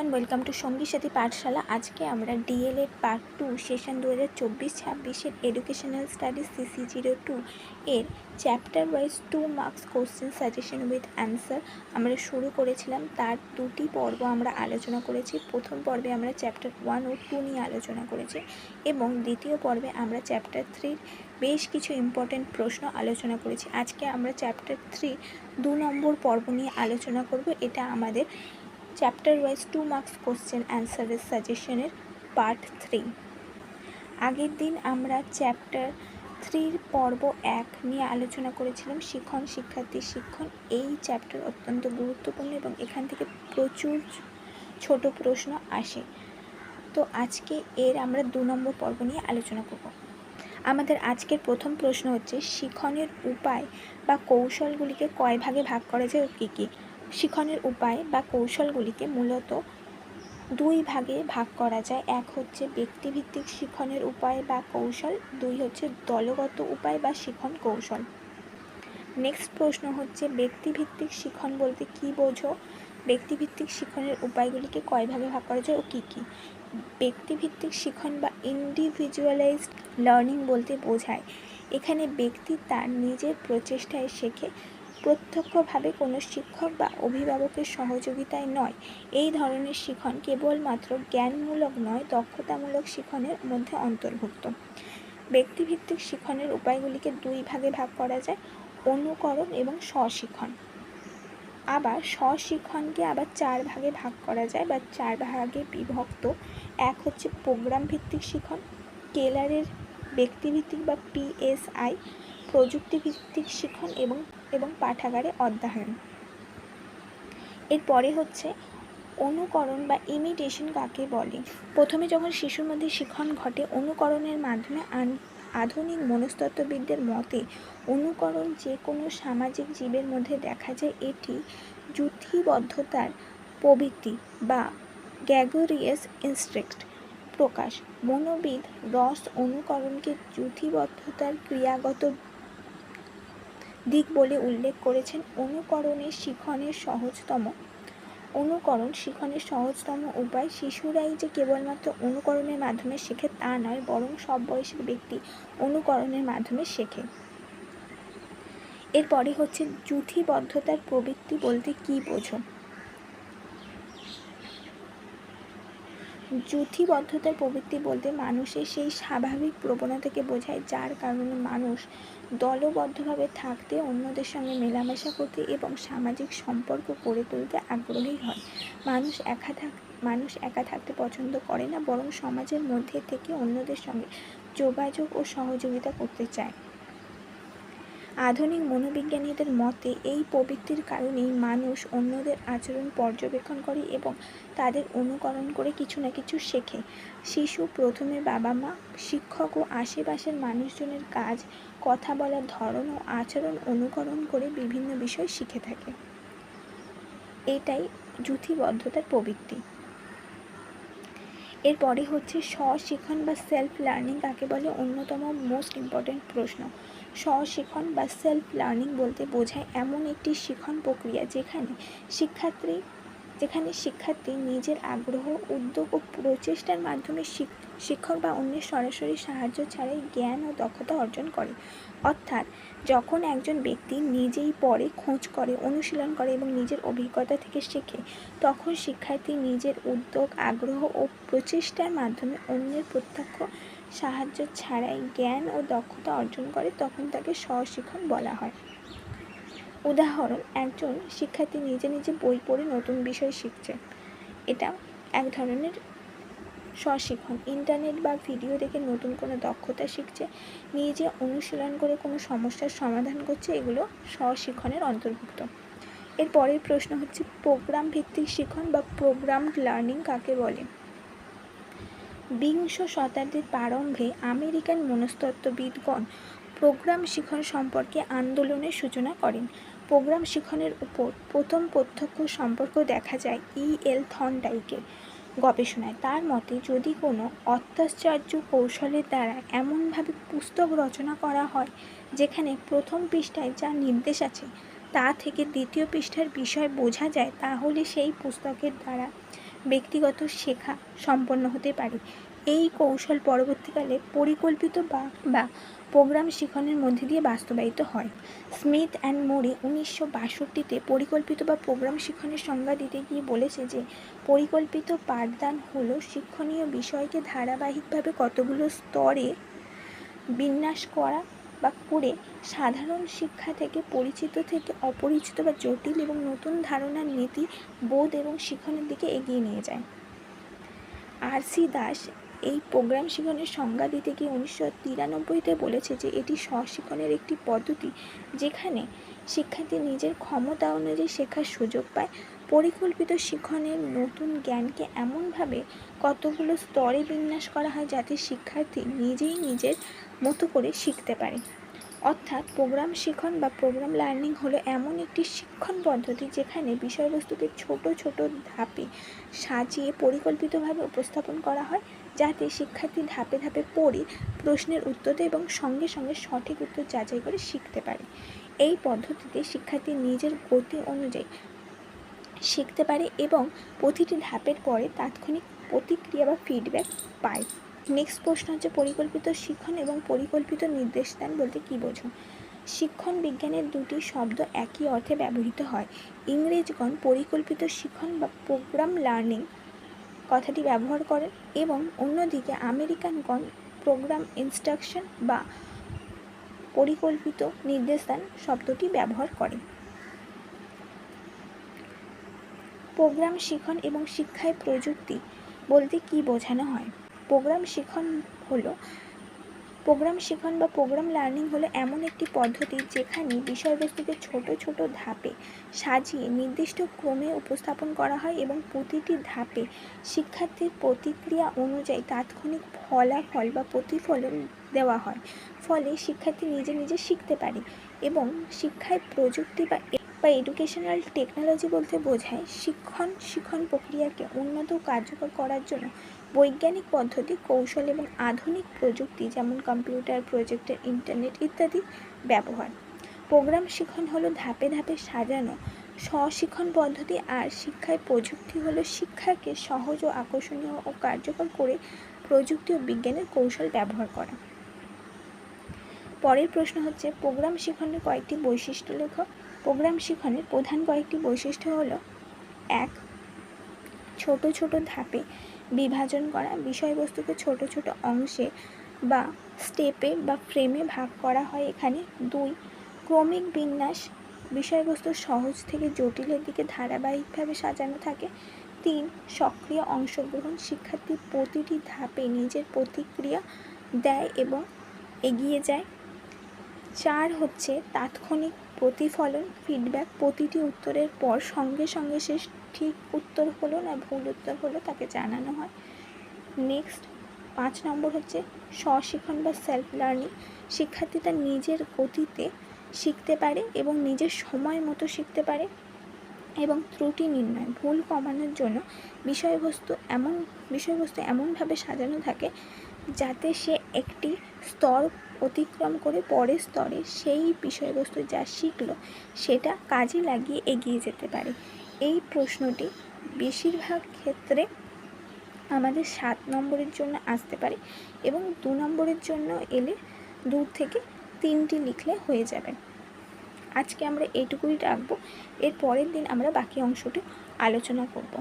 Everyone, welcome to সঙ্গী সাথী পাঠশালা। আজকে আমরা DElEd part 2 session 2024-26 educational studies CC02 এর chapter wise 2 marks question suggestion with answer আমরা শুরু করেছিলাম। তার দুটি পর্ব আমরা আলোচনা করেছি। প্রথম পর্বে আমরা চ্যাপ্টার 1 ও 2 নিয়ে আলোচনা করেছি এবং দ্বিতীয় পর্বে আমরা চ্যাপ্টার 3 বেশ কিছু ইম্পর্টেন্ট প্রশ্ন আলোচনা করেছি। আজকে আমরা চ্যাপ্টার 3 2 নম্বর পর্ব নিয়ে আলোচনা করব। এটা আমাদের চ্যাপ্টার ওয়াইজ 2 মার্কস কোশ্চেন অ্যান্সারের সাজেশনের পার্ট 3। আগের দিন আমরা চ্যাপ্টার 3 পর্ব 1 নিয়ে আলোচনা করেছিলাম, শিক্ষণ, শিক্ষার্থী, শিক্ষণ। এই চ্যাপ্টার অত্যন্ত গুরুত্বপূর্ণ এবং এখান থেকে প্রচুর ছোট প্রশ্ন আসে। তো আজকে আমরা 2 নম্বর পর্ব নিয়ে আলোচনা করব। আমাদের আজকের প্রথম প্রশ্ন হচ্ছে, শিক্ষণের উপায় বা কৌশলগুলিকে কয় ভাগে ভাগ করা যায় ও কী কী? শিক্ষণের উপায় বা কৌশলগুলিকে মূলত 2 ভাগে ভাগ করা যায়। এক হচ্ছে ব্যক্তিভিত্তিক শিক্ষণের উপায় বা কৌশল, 2 হচ্ছে দলগত উপায় বা শিক্ষণ কৌশল। নেক্সট প্রশ্ন হচ্ছে, ব্যক্তিভিত্তিক শিক্ষণ বলতে কী বোঝো? ব্যক্তিভিত্তিক শিক্ষণের উপায়গুলিকে কয় ভাগে ভাগ করা যায় ও কী কী? ব্যক্তিভিত্তিক শিক্ষণ বা ইন্ডিভিজুয়ালাইজড লার্নিং বলতে বোঝায় এখানে ব্যক্তি তার নিজের প্রচেষ্টায় শেখে, প্রত্যক্ষভাবে কোনো শিক্ষক বা অভিভাবকের সহযোগিতায় নয়। এই ধরনের শিক্ষণ কেবলমাত্র জ্ঞানমূলক নয়, দক্ষতামূলক শিক্ষণের মধ্যে অন্তর্ভুক্ত। ব্যক্তিভিত্তিক শিক্ষণের উপায়গুলিকে 2 ভাগে ভাগ করা যায়, অনুকরণ এবং স্বশিক্ষণ। আবার স্বশিক্ষণকে আবার 4 ভাগে ভাগ করা যায় বা 4 ভাগে বিভক্ত। এক হচ্ছে প্রোগ্রাম ভিত্তিক শিক্ষণ, কেলারের ব্যক্তিভিত্তিক বা PSI, প্রযুক্তিভিত্তিক শিক্ষণ এবং পাঠাগারে অধ্যয়ন। এরপরে হচ্ছে অনুকরণ বা ইমিটেশন কাকে বলে? প্রথমে যখন শিশুর মধ্যে শিক্ষণ ঘটে অনুকরণের মাধ্যমে, আধুনিক মনস্তত্ত্ববিদদের মতে অনুকরণ যে কোনো সামাজিক জীবের মধ্যে দেখা যায়। এটি যুথিবদ্ধতার প্রবৃত্তি বা গ্র্যাগরিয়াস ইনস্টিংক্ট প্রকাশ। মনোবিদ রস অনুকরণকে যুথিবদ্ধতার ক্রিয়াগত দিক বলে উল্লেখ করেছেন। অনুকরণ শিক্ষণের সহজতম উপায়। শিশুরাই যে কেবলমাত্র অনুকরণের মাধ্যমে শেখে তা নয়, বরং সব বয়সের ব্যক্তি অনুকরণের মাধ্যমে শেখে। এরপরে হচ্ছে যুথিবদ্ধতার প্রবৃত্তি বলতে কী বোঝো? যুথিবদ্ধতার প্রবৃত্তি বলতে মানুষের সেই স্বাভাবিক প্রবণতাকে বোঝায় যার কারণে মানুষ দলবদ্ধভাবে থাকতে, অন্যদের সঙ্গে মেলামেশা করতে এবং সামাজিক সম্পর্ক গড়ে তুলতে আগ্রহী হয়। মানুষ একা থাকতে পছন্দ করে না, বরং সমাজের মধ্যে থেকে অন্যদের সঙ্গে যোগাযোগ ও সহযোগিতা করতে চায়। আধুনিক মনোবিজ্ঞানীদের মতে এই প্রবৃত্তির কারণেই মানুষ অন্যদের আচরণ পর্যবেক্ষণ করে এবং তাদের অনুকরণ করে কিছু না কিছু শেখে। শিশু প্রথমে বাবা মা, শিক্ষক ও আশেপাশের মানুষজনের কাজ, কথা বলার ধরন ও আচরণ অনুকরণ করে বিভিন্ন বিষয় শিখে থাকে। এটাই যুথিবদ্ধতার প্রবৃত্তি। এরপরে হচ্ছে স্বশিক্ষণ বা সেলফ লার্নিং কাকে বলে? অন্যতম মোস্ট ইম্পর্টেন্ট প্রশ্ন। স্বশিক্ষণ বা সেলফ লার্নিং বলতে বোঝায় এমন একটি শিক্ষণ প্রক্রিয়া যেখানে শিক্ষার্থী নিজের আগ্রহ, উদ্যোগ ও প্রচেষ্টার মাধ্যমে শিক্ষক বা অন্যের সরাসরি সাহায্য ছাড়াই জ্ঞান ও দক্ষতা অর্জন করে। অর্থাৎ যখন একজন ব্যক্তি নিজেই পড়ে, খোঁজ করে, অনুশীলন করে এবং নিজের অভিজ্ঞতা থেকে শেখে, তখন শিক্ষার্থী নিজের উদ্যোগ, আগ্রহ ও প্রচেষ্টার মাধ্যমে অন্যের প্রত্যক্ষ সাহায্য ছাড়াই জ্ঞান ও দক্ষতা অর্জন করে, তখন তাকে স্বশিক্ষণ বলা হয়। উদাহরণ, একজন শিক্ষার্থী নিজে নিজে বই পড়ে নতুন বিষয় শিখছে, এটা এক ধরনের স্বশিক্ষণ। ইন্টারনেট বা ভিডিও দেখে নতুন কোনো দক্ষতা শিখছে, নিজে অনুশীলন করে কোনো সমস্যার সমাধান করছে, এগুলো স্বশিক্ষণের অন্তর্ভুক্ত। এর পরের প্রশ্ন হচ্ছে, প্রোগ্রাম ভিত্তিক শিক্ষণ বা প্রোগ্রামড লার্নিং কাকে বলে? বিংশ শতাব্দীর প্রারম্ভে আমেরিকান মনস্তত্ত্ববিদগণ প্রোগ্রাম শিক্ষণ সম্পর্কে আন্দোলনের সূচনা করেন। প্রোগ্রাম শিক্ষণের উপর প্রথম প্রত্যক্ষ সম্পর্ক দেখা যায় E.L. থর্নডাইকের গবেষণায়। তার মতে, যদি কোনো অত্যাশ্চর্য কৌশলের দ্বারা এমনভাবে পুস্তক রচনা করা হয় যেখানে প্রথম পৃষ্ঠায় যা নির্দেশ আছে তা থেকে দ্বিতীয় পৃষ্ঠার বিষয় বোঝা যায়, তাহলে সেই পুস্তকের দ্বারা ব্যক্তিগত শেখা সম্পন্ন হতে পারে। এই কৌশল পরবর্তীকালে পরিকল্পিত বা প্রোগ্রাম শিখনের মধ্যে দিয়ে বাস্তবায়িত হয়। স্মিথ অ্যান্ড মোরে 1962-তে পরিকল্পিত বা প্রোগ্রাম শিখনের সংজ্ঞা দিতে গিয়ে বলেছে যে পরিকল্পিত পাঠদান হলো শিক্ষণীয় বিষয়কে ধারাবাহিকভাবে কতগুলো স্তরে বিন্যাস করা বা করে সাধারণ শিক্ষা থেকে পরিচিত থেকে অপরিচিত বা জটিল এবং নতুন ধারণার নীতি, বোধ এবং শিখনের দিকে এগিয়ে নিয়ে যায়। আর.সি. দাস এই প্রোগ্রাম শিখনের সংজ্ঞা দিতে গিয়ে 1993-তে বলেছে যে এটি স্ব-শিখনের একটি পদ্ধতি যেখানে শিক্ষার্থী নিজের ক্ষমতা অনুযায়ী শেখার সুযোগ পায়। পরিকল্পিত শিখনের নতুন জ্ঞানকে এমনভাবে কতগুলো স্তরে বিন্যাস করা হয় যাতে শিক্ষার্থী নিজেই নিজের মতো করে শিখতে পারে। অর্থাৎ প্রোগ্রাম শিখন বা প্রোগ্রাম লার্নিং হলো এমন একটি শিক্ষণ পদ্ধতি যেখানে বিষয়বস্তুকে ছোট ছোট ধাপে সাজিয়ে পরিকল্পিতভাবে উপস্থাপন করা হয় যাতে শিক্ষার্থী ধাপে ধাপে পড়ে প্রশ্নের উত্তর দেয় এবং সঙ্গে সঙ্গে সঠিক উত্তর যাচাই করে শিখতে পারে। এই পদ্ধতিতে শিক্ষার্থী নিজের গতি অনুযায়ী শিখতে পারে এবং প্রতিটি ধাপের পরে তাৎক্ষণিক প্রতিক্রিয়া বা ফিডব্যাক পায়। নেক্সট প্রশ্ন হচ্ছে পরিকল্পিত শিক্ষণ এবং পরিকল্পিত নির্দেশদান বলতে কী বোঝো? শিক্ষণ বিজ্ঞানের দুটি শব্দ একই অর্থে ব্যবহৃত হয়। ইংরেজগণ পরিকল্পিত শিক্ষণ বা প্রোগ্রাম লার্নিং কথাটি ব্যবহার করেন এবং অন্যদিকে আমেরিকানগণ প্রোগ্রাম ইনস্ট্রাকশন বা পরিকল্পিত নির্দেশদান শব্দটি ব্যবহার করেন। প্রোগ্রাম শিখন এবং শিক্ষায় প্রযুক্তি বলতে কী বোঝানো হয়? প্রোগ্রাম শিখন বা প্রোগ্রাম লার্নিং হলো এমন একটি পদ্ধতি যেখানে বিষয়বস্তুকে ছোট ছোট ধাপে সাজিয়ে নির্দিষ্ট ক্রমে উপস্থাপন করা হয় এবং প্রতিটি ধাপে শিক্ষার্থীর প্রতিক্রিয়া অনুযায়ী তাৎক্ষণিক ফলাফল বা প্রতিফলন দেওয়া হয়। ফলে শিক্ষার্থী নিজে নিজে শিখতে পারে এবং শিক্ষায় প্রযুক্তি বা এডুকেশনাল টেকনোলজি বলতে বোঝায় শিক্ষণ প্রক্রিয়াকে উন্নত ও কার্যকর করার জন্য বৈজ্ঞানিক পদ্ধতি, কৌশল এবং আধুনিক প্রযুক্তি যেমন কম্পিউটার, প্রজেক্টর, ইন্টারনেট ইত্যাদি ব্যবহার। প্রোগ্রাম শিখন হলো ধাপে ধাপে সাজানো স্ব-শিখন পদ্ধতি আর শিক্ষায় প্রযুক্তি হলো শিক্ষাকে সহজ ও আকর্ষণীয় ও কার্যকর করে প্রযুক্তি ও বিজ্ঞানের কৌশল ব্যবহার করা। পরের প্রশ্ন হচ্ছে প্রোগ্রাম শিখনের কয়েকটি বৈশিষ্ট্য লেখো। প্রোগ্রাম শিখনের প্রধান কয়েকটি বৈশিষ্ট্য হলো: 1. ছোট ছোট ধাপে বিভাজন করা, বিষয়বস্তুকে ছোট ছোট অংশে বা স্টেপে বা ফ্রেমে ভাগ করা হয় এখানে। 2. ক্রমিক বিন্যাস, বিষয়বস্তু সহজ থেকে জটিলের দিকে ধারাবাহিকভাবে সাজানো থাকে। 3. সক্রিয় অংশগ্রহণ, শিক্ষার্থী প্রতিটি ধাপে নিজের প্রতিক্রিয়া দেয় এবং এগিয়ে যায়। 4 হচ্ছে তাৎক্ষণিক প্রতিফলন, ফিডব্যাক, প্রতিটি উত্তরের পর সঙ্গে সঙ্গে সে ঠিক উত্তর হলো না ভুল উত্তর হলো তাকে জানানো হয়। নেক্সট 5 নম্বর হচ্ছে স্ব-শিখন বা সেলফ লার্নিং, শিক্ষার্থী তার নিজের গতিতে শিখতে পারে এবং নিজের সময় মতো শিখতে পারে। এবং ত্রুটি নির্ণয়, ভুল কমানোর জন্য বিষয়বস্তু এমনভাবে সাজানো থাকে যাতে সে একটি স্তর অতিক্রম করে পরের স্তরে সেই বিষয়বস্তু যা শিখলো সেটা কাজে লাগিয়ে এগিয়ে যেতে পারে। এই প্রশ্নটি বেশিরভাগ ক্ষেত্রে আমাদের 7 নম্বরের জন্য আসতে পারে এবং 2 নম্বরের জন্য এলে 2 থেকে 3টি লিখলে হয়ে যাবে। আজকে আমরা এইটুকুই রাখবো, এর পরের দিন আমরা বাকি অংশটি আলোচনা করব।